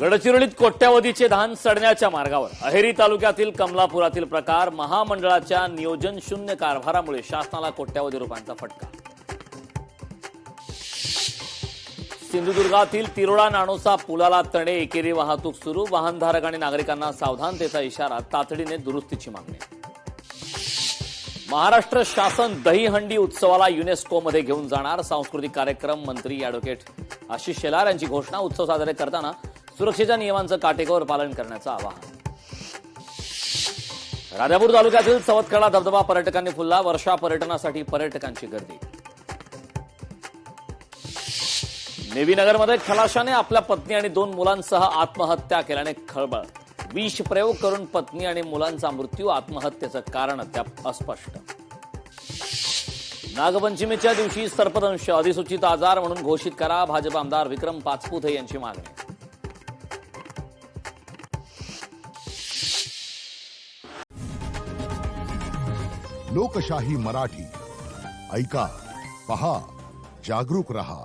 गडचिरोलीत कोट्यावधीचे धान सडण्याच्या मार्गावर. अहेरी तालुक्यातील कमलापुरातील प्रकार. महामंडळाच्या नियोजन शून्य कारभारामुळे शासनाला कोट्यावधी रुपयांचा फटका. सिंधुदुर्गातील तिरोडा नाणोसा पुलाला तडे. एकेरी वाहतूक सुरू. वाहनधारक आणि नागरिकांना सावधानतेचा इशारा. तातडीने दुरुस्तीची मागणी. महाराष्ट्र शासन दहीहंडी उत्सवाला युनेस्कोमध्ये घेऊन जाणार. सांस्कृतिक कार्यक्रम मंत्री ॲडव्होकेट आशिष शेलार यांची घोषणा. उत्सव साजरे करताना सुरक्षेच्या नियमांचं काटेकोर पालन करण्याचं आवाहन. राजापूर तालुक्यातील सवतकडा धबधबा पर्यटकांनी फुलला. वर्षा पर्यटनासाठी पर्यटकांची गर्दी. नेवीनगरमध्ये खलाशाने आपल्या पत्नी आणि 2 मुलांसह आत्महत्या केल्याने खळबळ. विष प्रयोग करून पत्नी आणि मुलांचा मृत्यू. आत्महत्येचं कारण अद्याप अस्पष्ट. नागपंचमीच्या दिवशी सर्पदंश अधिसूचित आजार म्हणून घोषित करा. भाजप आमदार विक्रम पाचपुते यांची मागणी. लोकशाही मराठी ऐका, पहा, जागरूक रहा.